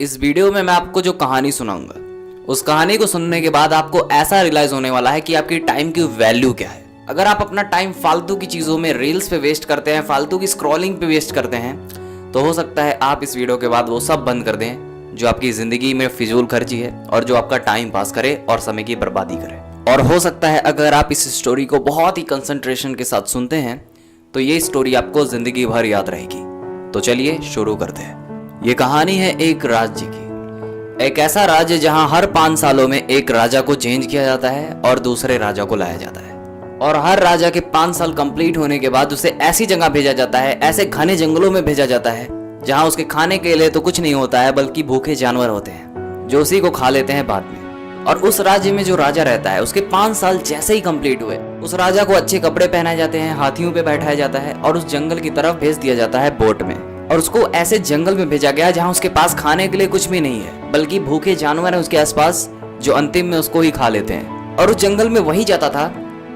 इस वीडियो में मैं आपको जो कहानी सुनाऊंगा उस कहानी को सुनने के बाद आपको ऐसा रियलाइज होने वाला है कि आपकी टाइम की वैल्यू क्या है। अगर आप अपना टाइम फालतू की चीज़ों में रील्स पे वेस्ट करते हैं, फालतू की स्क्रॉलिंग पे वेस्ट करते हैं, तो हो सकता है आप इस वीडियो के बाद वो सब बंद कर दें जो आपकी ज़िंदगी में फिजूल खर्ची है और जो आपका टाइम पास करे और समय की बर्बादी करे। और हो सकता है अगर आप इस स्टोरी को बहुत ही कंसंट्रेशन के साथ सुनते हैं तो ये स्टोरी आपको ज़िंदगी भर याद रहेगी। तो चलिए शुरू करते हैं। ये कहानी है एक राज्य की। एक ऐसा राज्य जहां हर 5 सालों में एक राजा को चेंज किया जाता है और दूसरे राजा को लाया जाता है। और हर राजा के 5 साल कंप्लीट होने के बाद उसे ऐसी जगह भेजा जाता है, ऐसे घने जंगलों में भेजा जाता है जहां उसके खाने के लिए तो कुछ नहीं होता है बल्कि भूखे जानवर होते हैं जो उसी को खा लेते हैं बाद में। और उस राज्य में जो राजा रहता है उसके 5 साल जैसे ही कंप्लीट हुए उस राजा को अच्छे कपड़े पहनाए जाते हैं, हाथियों पे बैठाया जाता है और उस जंगल की तरफ भेज दिया जाता है बोट में। और उसको ऐसे जंगल में भेजा गया जहां उसके पास खाने के लिए कुछ भी नहीं है बल्कि भूखे जानवर हैं उसके आसपास जो अंतिम में उसको ही खा लेते हैं। और उस जंगल में वही जाता था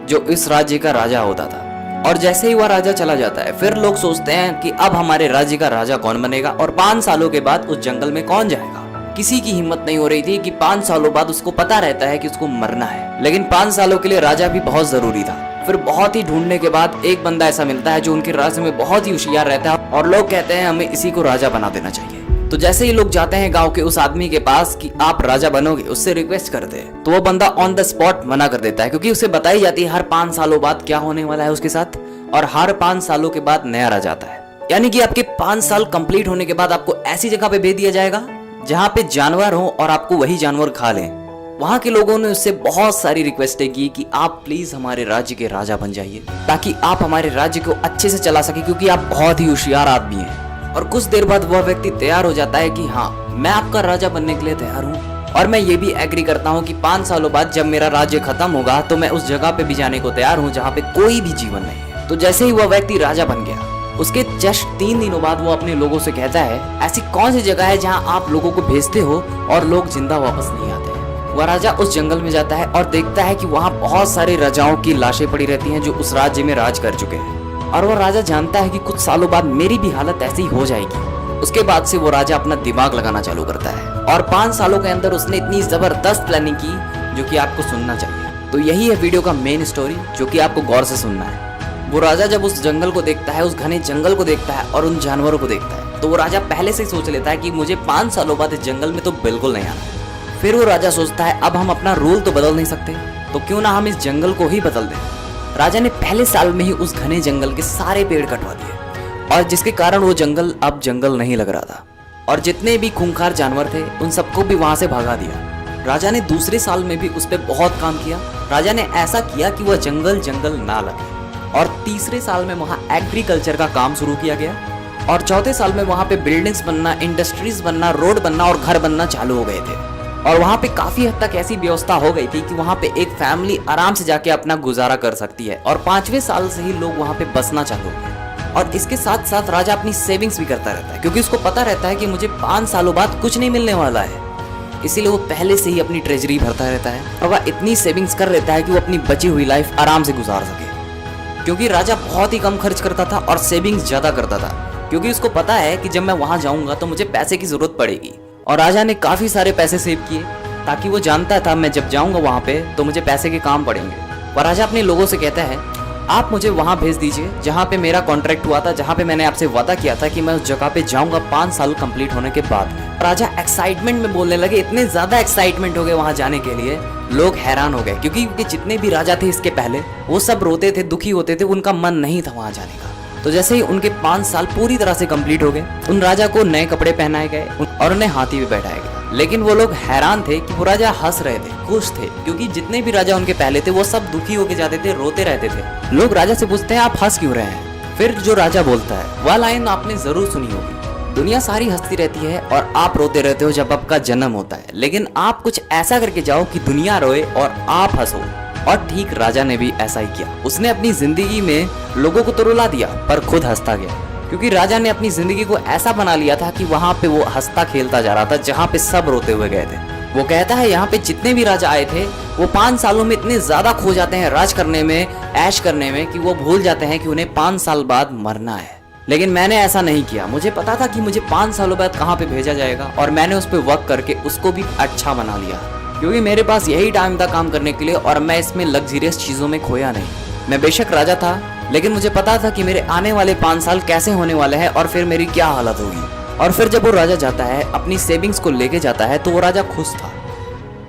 जो इस राज्य का राजा होता था। और जैसे ही वह राजा चला जाता है फिर लोग सोचते हैं कि अब हमारे राज्य का राजा कौन बनेगा और 5 सालों के बाद उस जंगल में कौन जाएगा। किसी की हिम्मत नहीं हो रही थी कि 5 सालों बाद उसको पता रहता है कि उसको मरना है, लेकिन 5 सालों के लिए राजा भी बहुत जरूरी था। फिर बहुत ही ढूंढने के बाद एक बंदा ऐसा मिलता है जो उनके राज्य में बहुत ही होशियार रहता है और लोग कहते हैं हमें इसी को राजा बना देना चाहिए। तो जैसे ही लोग जाते हैं गांव के उस आदमी के पास कि आप राजा बनोगे, उससे रिक्वेस्ट करते हैं, तो वो बंदा ऑन द स्पॉट मना कर देता है क्योंकि उसे बताई जाती है हर 5 सालों बाद क्या होने वाला है उसके साथ और हर 5 सालों के बाद नया राजा आता है। यानी कि आपके 5 साल कंप्लीट होने के बाद आपको ऐसी जगह पे भेज दिया जाएगा जहाँ पे जानवर हो और आपको वही जानवर खा लें। वहां के लोगों ने उससे बहुत सारी रिक्वेस्टें की कि आप प्लीज हमारे राज्य के राजा बन जाइए ताकि आप हमारे राज्य को अच्छे से चला सके क्योंकि आप बहुत ही होशियार आदमी हैं। और कुछ देर बाद वह व्यक्ति तैयार हो जाता है कि हाँ, मैं आपका राजा बनने के लिए तैयार हूँ और मैं ये भी एग्री करता हूँ कि 5 सालों बाद जब मेरा राज्य खत्म होगा तो मैं उस जगह पे भी जाने को तैयार हूँ जहाँ पे कोई भी जीवन नहीं है। तो जैसे ही वह व्यक्ति राजा बन गया उसके जस्ट 3 दिनों बाद वो अपने लोगों से कहता है ऐसी कौन सी जगह है जहाँ आप लोगों को भेजते हो और लोग जिंदा वापस नहीं आते। वह राजा उस जंगल में जाता है और देखता है कि वहाँ बहुत सारे राजाओं की लाशें पड़ी रहती हैं जो उस राज्य में राज कर चुके हैं। और वह राजा जानता है कि कुछ सालों बाद मेरी भी हालत ऐसी ही हो जाएगी। उसके बाद से वो राजा अपना दिमाग लगाना चालू करता है और 5 सालों के अंदर उसने इतनी जबरदस्त प्लानिंग की जो कि आपको सुनना चाहिए। तो यही है वीडियो का मेन स्टोरी जो कि आपको गौर से सुनना है। वो राजा जब उस जंगल को देखता है, उस घने जंगल को देखता है और उन जानवरों को देखता है, तो वो राजा पहले से सोच लेता है कि मुझे 5 सालों बाद इस जंगल में तो बिल्कुल नहीं आना है। फिर वो राजा सोचता है अब हम अपना रूल तो बदल नहीं सकते, तो क्यों ना हम इस जंगल को ही बदल दें। राजा ने पहले साल में ही उस घने जंगल के सारे पेड़ कटवा दिए और जिसके कारण वो जंगल अब जंगल नहीं लग रहा था और जितने भी खूंखार जानवर थे उन सबको भी वहां से भगा दिया। राजा ने दूसरे साल में भी उस पर बहुत काम किया। राजा ने ऐसा किया कि वह जंगल जंगल ना लगे। और तीसरे साल में वहाँ एग्रीकल्चर का काम शुरू किया गया और चौथे साल में वहाँ पे बिल्डिंग्स बनना, इंडस्ट्रीज बनना, रोड बनना और घर बनना चालू हो गए थे। और वहाँ पे काफी हद तक ऐसी व्यवस्था हो गई थी कि वहाँ पे एक फैमिली आराम से जाके अपना गुजारा कर सकती है। और 5वें साल से ही लोग वहाँ पे बसना चालू हो गए। और इसके साथ साथ राजा अपनी सेविंग्स भी करता रहता है क्योंकि उसको पता रहता है कि मुझे 5 सालों बाद कुछ नहीं मिलने वाला है, इसीलिए वो पहले से ही अपनी ट्रेजरी भरता रहता है और वह इतनी सेविंग्स कर लेता है कि वो अपनी बची हुई लाइफ आराम से गुजार सके। क्योंकि राजा बहुत ही कम खर्च करता था और सेविंग्स ज्यादा करता था क्योंकि उसको पता है कि जब मैं वहां जाऊंगा तो मुझे पैसे की जरूरत पड़ेगी। और राजा ने काफी सारे पैसे सेव किए ताकि वो जानता था मैं जब जाऊंगा वहां पे तो मुझे पैसे के काम पड़ेंगे। और राजा अपने लोगों से कहता है आप मुझे वहां भेज दीजिए जहां पे मेरा कॉन्ट्रैक्ट हुआ था, जहां पे मैंने आपसे वादा किया था कि मैं उस जगह पे जाऊंगा 5 साल कंप्लीट होने के बाद। राजा एक्साइटमेंट में बोलने लगे, इतने ज्यादा एक्साइटमेंट हो गए वहां जाने के लिए, लोग हैरान हो गए क्योंकि जितने भी राजा थे इसके पहले वो सब रोते थे, दुखी होते थे, उनका मन नहीं था वहां जाने का। तो जैसे ही उनके 5 साल पूरी तरह से कंप्लीट हो गए उन राजा को नए कपड़े पहनाए गए और उन्हें हाथी पे बैठाया गया। लेकिन वो लोग हैरान थे कि वो राजा हंस रहे थे, खुश थे क्योंकि जितने भी राजा उनके पहले थे वो सब दुखी होके जाते थे, रोते रहते थे। लोग राजा से पूछते हैं आप हंस क्यों रहे हैं। फिर जो राजा बोलता है वह लाइन आपने जरूर सुनी होगी, दुनिया सारी हंसती रहती है और आप रोते रहते हो जब आपका जन्म होता है, लेकिन आप कुछ ऐसा करके जाओ कि दुनिया रोए और आप हंसो। और ठीक राजा ने भी ऐसा ही किया। उसने अपनी जिंदगी में लोगों को तो रुला दिया पर खुद हंसता गया क्योंकि राजा ने अपनी जिंदगी को ऐसा बना लिया था कि वहां पे वो हंसता खेलता जा रहा था जहां पे सब रोते हुए गए थे। वो कहता है यहाँ पे जितने भी राजा आए थे वो 5 सालों में इतने ज्यादा खो जाते हैं राज करने में, ऐश करने में, कि वो भूल जाते हैं कि उन्हें 5 साल बाद मरना है। लेकिन मैंने ऐसा नहीं किया। मुझे पता था कि मुझे 5 सालों बाद कहाँ पे भेजा जाएगा और मैंने उस पर वर्क करके उसको भी अच्छा बना लिया, क्योंकि मेरे पास यही टाइम था काम करने के लिए और मैं इसमें लग्जरियस चीज़ों में खोया नहीं। मैं बेशक राजा था, लेकिन मुझे पता था कि मेरे आने वाले 5 साल कैसे होने वाले हैं और फिर मेरी क्या हालत होगी। और फिर जब वो राजा जाता है, अपनी सेविंग्स को लेके जाता है, तो वो राजा खुश था।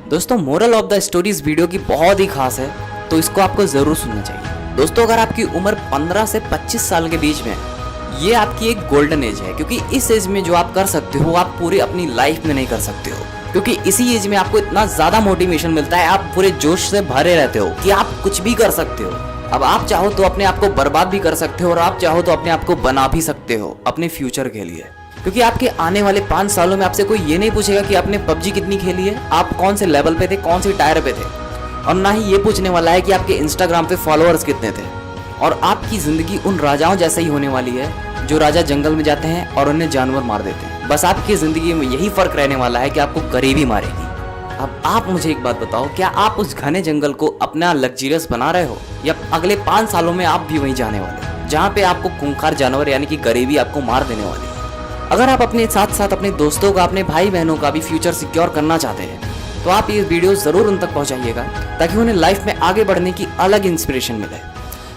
दोस्तों, मोरल ऑफ द स्टोरी इस वीडियो की बहुत ही खास है, तो इसको आपको ज़रूर सुनना चाहिए। दोस्तों, अगर आपकी उम्र 15 से 25 साल के बीच में है, ये आपकी एक गोल्डन एज है, क्योंकि इस एज में जो आप कर सकते हो आप पूरी अपनी लाइफ में नहीं कर सकते हो, क्योंकि इसी एज में आपको इतना ज़्यादा मोटिवेशन मिलता है, आप पूरे जोश से भरे रहते हो कि आप कुछ भी कर सकते हो। अब आप चाहो तो अपने आप को बर्बाद भी कर सकते हो और आप चाहो तो अपने आप को बना भी सकते हो अपने फ्यूचर के लिए, क्योंकि आपके आने वाले 5 सालों में आपसे कोई ये नहीं पूछेगा कि आपने पबजी कितनी खेली है, आप कौन से लेवल पे थे, कौन सी टायर पे थे, और ना ही ये पूछने वाला है कि आपके इंस्टाग्राम पे फॉलोअर्स कितने थे। और आपकी ज़िंदगी उन राजाओं जैसे ही होने वाली है जो राजा जंगल में जाते हैं और उन्हें जानवर मार देते हैं। बस आपकी ज़िंदगी में यही फ़र्क रहने वाला है कि आपको गरीबी मारेगी। अब आप मुझे एक बात बताओ, क्या आप उस घने जंगल को अपना लग्जरियस बना रहे हो, या अगले 5 सालों में आप भी वहीं जाने वाले हो जहाँ पे आपको खूंखार जानवर यानी कि गरीबी आपको मार देने वाली है। अगर आप अपने साथ साथ अपने दोस्तों का, अपने भाई बहनों का भी फ्यूचर सिक्योर करना चाहते हैं, तो आप ये वीडियो ज़रूर उन तक पहुँचाइएगा ताकि उन्हें लाइफ में आगे बढ़ने की अलग इंस्पिरेशन मिले।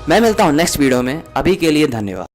मैं मिलता हूँ नेक्स्ट वीडियो में। अभी के लिए धन्यवाद।